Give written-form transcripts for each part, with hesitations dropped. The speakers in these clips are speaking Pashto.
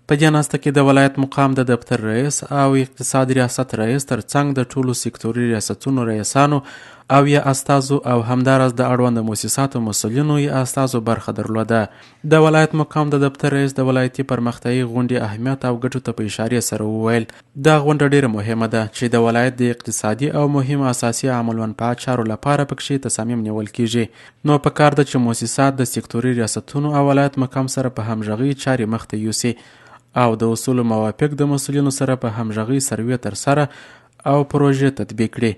په دې ناسته کې د ولایت مقام د دفتر رئیس او اقتصاد ریاست رئیس ترڅنګ د ټولو سکتوري ریاستونو رئیسانو او یا استازو او همداراز د اړوند مؤسساتو مسؤلینو یا استازو برخه درلوده. د ولایت مقام د دفتر رئیس د ولایتي پرمختیایي غونډې اهمیت او ګټو ته په اشارې سره وویل دا غونډه ډیره مهمه ده چې د ولایت د اقتصادي او مهم اساسي عملمنفعه چارو لپاره پکې تصامیم نیول کیږي. نو په کار ده چې مؤسسات د سکتوري ریاستونو او ولایت مقام سره په همغږي چارې مخته یوسي او د اصولو موافق د مسؤلینو سره په همغږي سروې ترسره او پروژې تطبیق کړي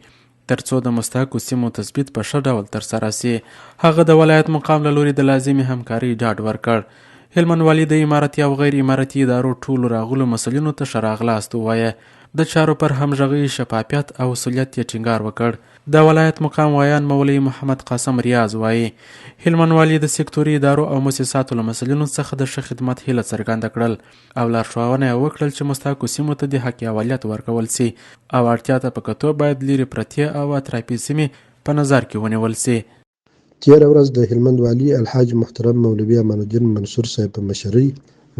ترڅو د مستحقو سیمو تثبیت په ښه ډول ترسره سي. هغه د ولایت مقام له لوري د لازمي همکارۍ ډاډ ورکړ. هلمند والي د امارتي او غیر امارتي ادارو ټولو راغلو مسؤلینو ته ښه راغلاست ووایه. د چارو پر همغږۍ، شفافیت او اصولیت یې ټینګار وکړ. د ولایت مقام ویان مولوي محمد قاسم ریاض وایي هلمند والي د سکتوري ادارو او مؤسساتو له مسؤلینو څخه د ښه خدمت هیله څرګنده کړل او لارښوونه یې وکړل چې مستحقو سیمو ته د حق اولت ورکول سي او اړتیا ته په کتو باید لرې پرتې او اطرافي سیمې په نظر کې ونیول سي. تېره ورځ د هلمند والي الحاج محترم مولوي امان الدین منصور صاحب په مشرۍ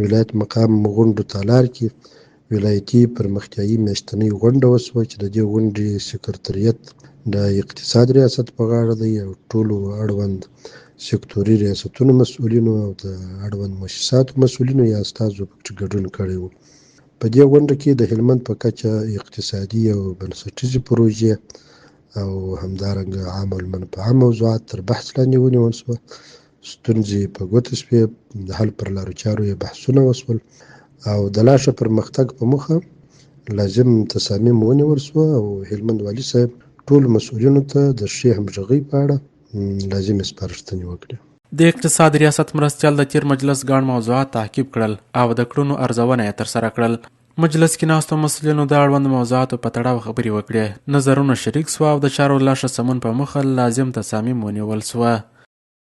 ولایت مقام غونډو تالار کې ولایتي پرمختیایي میاشتنۍ غونډه وسوه چې د دې غونډې سکرتریت د اقتصاد ریاست په غاړه دی او ټولو اړوند سکتوري ریاستونو مسؤلینو او د اړوند مؤسساتو مسؤلینو یا استازو پکې ګډون کړی و. په دې غونډه کې د هلمند په کچه اقتصادي او بنسټیزې پروژې او همدارنګه عام المنفعه موضوعات تر بحث لاندې ونیول سوه. ستونزې په ګوته سوې، د حل پر لارو چارو یې بحثونه وسول او د لا ښه پرمختګ په موخه لازم تصامیم ونیول سوه او هلمند والي صاحب ټولو مسؤلینو ته د ښې همغږۍ په اړه لازمې سپارښتنې وکړې. د اقتصاد ریاست مرستیال د تیر مجلس ګڼ موضوعات تعقیب کړل او د کړنو ارزونه یې ترسره کړل. مجلس کې ناستو مسؤلینو د اړوند موضوعاتو په تړاو خبرې وکړې، نظرونه شریک سوه او د چارو لا ښه سمون په موخه لازم تصامیم ونیول سوه.